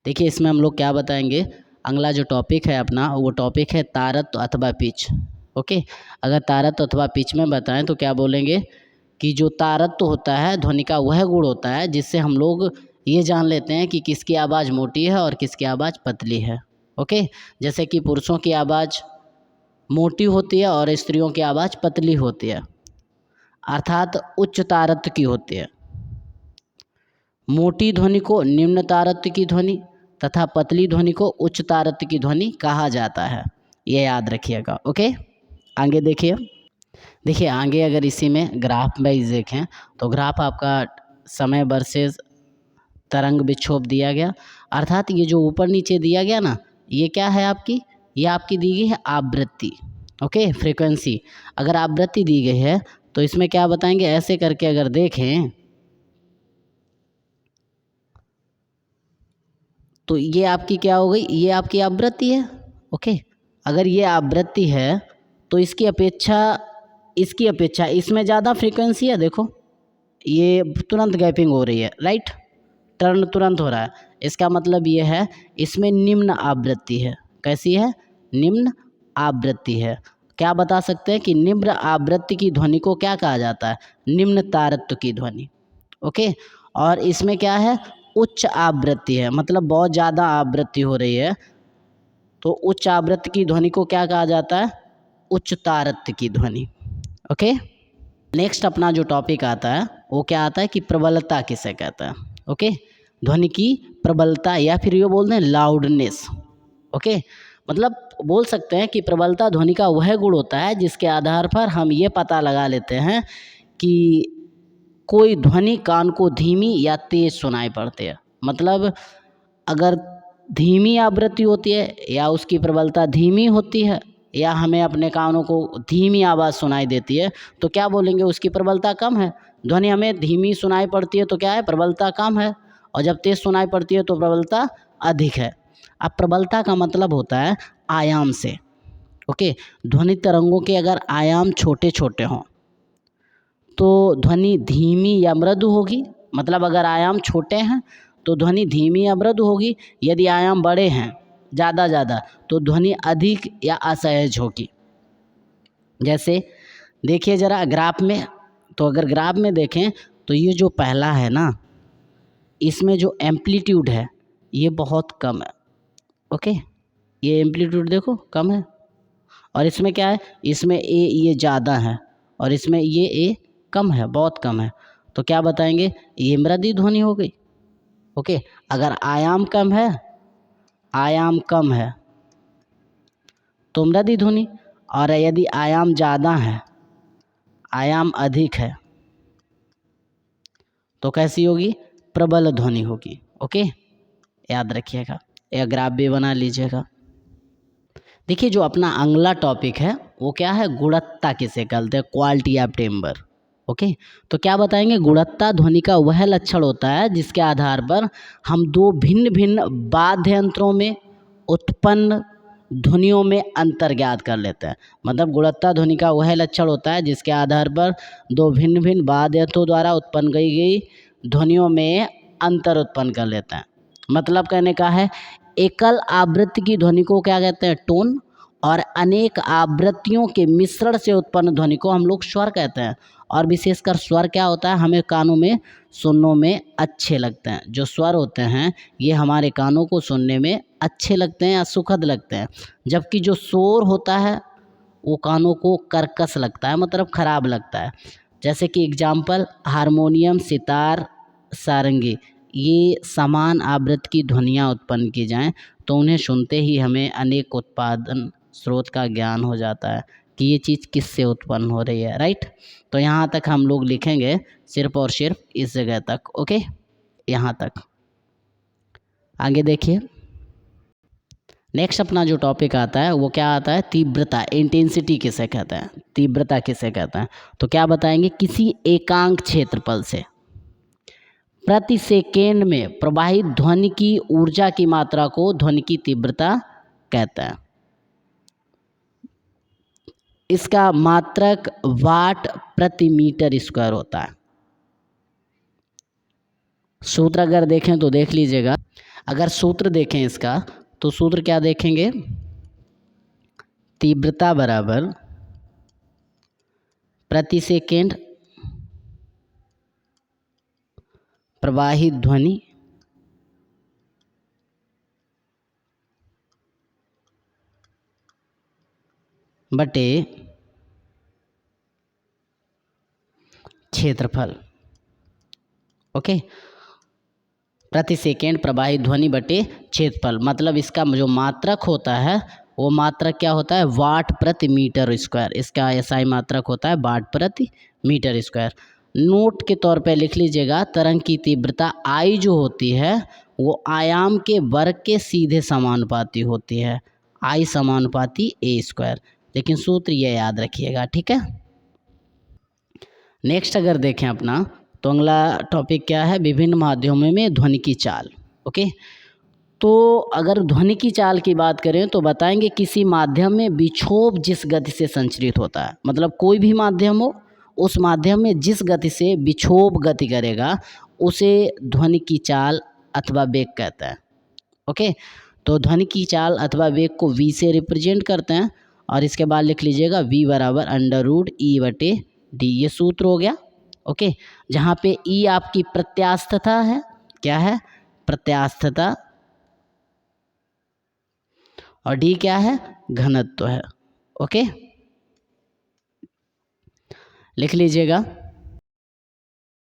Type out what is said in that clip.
देखिए इसमें हम लोग क्या बताएंगे, अगला जो टॉपिक है अपना वो टॉपिक है तारत्व अथवा पिच। ओके, अगर तारत्व अथवा पिच में बताएं तो क्या बोलेंगे कि जो तारत्व होता है ध्वनि का वह गुण होता है जिससे हम लोग ये जान लेते हैं कि किसकी आवाज़ मोटी है और किसकी आवाज़ पतली है। ओके, जैसे कि पुरुषों की आवाज़ मोटी होती है और स्त्रियों की आवाज़ पतली होती है, अर्थात उच्च तारत्व की होती है। मोटी ध्वनि को निम्न तारत्व की ध्वनि तथा पतली ध्वनि को उच्च तारत्व की ध्वनि कहा जाता है, ये याद रखिएगा। ओके, आगे देखिए आगे अगर इसी में ग्राफ वाइज देखें तो ग्राफ आपका समय वर्सेस तरंग विक्षोभ दिया गया, अर्थात ये जो ऊपर नीचे दिया गया ना, ये क्या है आपकी, ये आपकी दी गई है आवृत्ति। Okay, frequency. अगर आवृत्ति दी गई है तो इसमें क्या बताएंगे, ऐसे करके अगर देखें तो ये आपकी क्या हो गई, ये आपकी आवृत्ति है। ओके, अगर ये आवृत्ति है तो इसकी अपेक्षा इसमें ज़्यादा फ्रीक्वेंसी है। देखो ये तुरंत गैपिंग हो रही है, राइट, टर्न तुरंत हो रहा है, इसका मतलब ये है इसमें निम्न आवृत्ति है। कैसी है, निम्न आवृत्ति है। क्या बता सकते हैं कि निम्न आवृत्ति की ध्वनि को क्या कहा जाता है, निम्न तारत्व की ध्वनि। ओके, और इसमें क्या है, उच्च आवृत्ति है, मतलब बहुत ज़्यादा आवृत्ति हो रही है, तो उच्च आवृत्ति की ध्वनि को क्या कहा जाता है, उच्च तारत्व की ध्वनि। ओके, नेक्स्ट अपना जो टॉपिक आता है वो क्या आता है कि प्रबलता किसे कहता है। ओके, ध्वनि की प्रबलता या फिर ये बोलते हैं लाउडनेस। ओके, मतलब बोल सकते हैं कि प्रबलता ध्वनि का वह गुण होता है जिसके आधार पर हम ये पता लगा लेते हैं कि कोई ध्वनि कान को धीमी या तेज सुनाई पड़ती है। मतलब अगर धीमी आवृत्ति होती है या उसकी प्रबलता धीमी होती है या हमें अपने कानों को धीमी आवाज़ सुनाई देती है तो क्या बोलेंगे, उसकी प्रबलता कम है। ध्वनि हमें धीमी सुनाई पड़ती है तो क्या है, प्रबलता कम है, और जब तेज सुनाई पड़ती है तो प्रबलता अधिक है। अब प्रबलता का मतलब होता है आयाम से। ओके, ध्वनि तरंगों के अगर आयाम छोटे छोटे हों तो ध्वनि धीमी या मृदु होगी। मतलब अगर आयाम छोटे हैं तो ध्वनि धीमी या मृदु होगी, यदि आयाम बड़े हैं ज़्यादा तो ध्वनि अधिक या असहज होगी। जैसे देखिए ज़रा ग्राफ में, तो अगर ग्राफ में देखें तो ये जो पहला है ना, इसमें जो एम्पलीट्यूड है ये बहुत कम है। ओके, ये एम्पलीट्यूड देखो कम है, और इसमें क्या है, इसमें ए ये ज़्यादा है और इसमें ये ए कम है, बहुत कम है, तो क्या बताएंगे, ये मृदु ध्वनि हो गई। ओके, अगर आयाम कम है तो मृदु ध्वनि, और यदि आयाम ज़्यादा है, आयाम अधिक है तो कैसी होगी, प्रबल ध्वनि होगी। ओके, याद रखिएगा, यह ग्राफ भी बना लीजिएगा। देखिए जो अपना अगला टॉपिक है वो क्या है, गुणवत्ता किसे कहते हैं, क्वालिटी ऑफ टिम्बर। ओके, तो क्या बताएंगे, गुणवत्ता ध्वनि का वह लक्षण होता है जिसके आधार पर हम दो भिन्न भिन्न वाद्य यंत्रों में उत्पन्न ध्वनियों में अंतर ज्ञात कर लेते हैं। मतलब गुणवत्ता ध्वनि का वह लक्षण होता है जिसके आधार पर दो भिन्न भिन्न वाद्य यंत्रों द्वारा उत्पन्न की गई ध्वनियों में अंतर उत्पन्न कर लेते हैं। मतलब कहने का है, एकल आवृत्ति की ध्वनि को क्या कहते हैं, टोन, और अनेक आवृत्तियों के मिश्रण से उत्पन्न ध्वनि को हम लोग स्वर कहते हैं। और विशेषकर स्वर क्या होता है, हमें कानों में सुनने में अच्छे लगते हैं। जो स्वर होते हैं ये हमारे कानों को सुनने में अच्छे लगते हैं या सुखद लगते हैं, जबकि जो शोर होता है वो कानों को कर्कश लगता है, मतलब ख़राब लगता है। जैसे कि एग्जाम्पल, हारमोनियम, सितार, सारंगी, ये समान आवृत्ति की ध्वनियाँ उत्पन्न की जाएं तो उन्हें सुनते ही हमें अनेक उत्पादन स्रोत का ज्ञान हो जाता है कि ये चीज़ किससे उत्पन्न हो रही है, राइट। तो यहाँ तक हम लोग लिखेंगे, सिर्फ और सिर्फ इस जगह तक। ओके, यहाँ तक। आगे देखिए नेक्स्ट अपना जो टॉपिक आता है वो क्या आता है, तीव्रता, इंटेंसिटी किसे कहते हैं, तीव्रता किसे कहते हैं। तो क्या बताएंगे, किसी एकांक क्षेत्रफल से प्रति सेकेंड में प्रवाहित ध्वनि की ऊर्जा की मात्रा को ध्वनि की तीव्रता कहते हैं। इसका मात्रक वाट प्रति मीटर स्क्वायर होता है। सूत्र अगर देखें तो देख लीजिएगा, अगर सूत्र देखें इसका तो सूत्र क्या देखेंगे, तीव्रता बराबर प्रति सेकेंड प्रवाहित ध्वनि बटे क्षेत्रफल। ओके, प्रति सेकेंड प्रवाहित ध्वनि बटे क्षेत्रफल, मतलब इसका जो मात्रक होता है वो मात्रक क्या होता है, वाट प्रति मीटर स्क्वायर। इसका एसआई मात्रक होता है वाट प्रति मीटर स्क्वायर। नोट के तौर पे लिख लीजिएगा, तरंग की तीव्रता आई जो होती है वो आयाम के वर्ग के सीधे समानुपाती होती है, आई समानुपाती ए स्क्वायर। लेकिन सूत्र ये याद रखिएगा, ठीक है। नेक्स्ट अगर देखें अपना तो अगला टॉपिक क्या है, विभिन्न माध्यमों में ध्वनि की चाल। ओके, तो अगर ध्वनि की चाल की बात करें तो बताएंगे किसी माध्यम में विक्षोभ जिस गति से संचरित होता है, मतलब कोई भी माध्यम हो उस माध्यम में जिस गति से विक्षोभ गति करेगा उसे ध्वनि की चाल अथवा वेग कहते हैं। ओके, तो ध्वनि की चाल अथवा वेग को v से रिप्रेजेंट करते हैं और इसके बाद लिख लीजिएगा v बराबर √e/d, ये सूत्र हो गया। ओके, जहाँ पे e आपकी प्रत्यास्थता है, क्या है, प्रत्यास्थता, और d क्या है, घनत्व है। ओके, लिख लीजिएगा।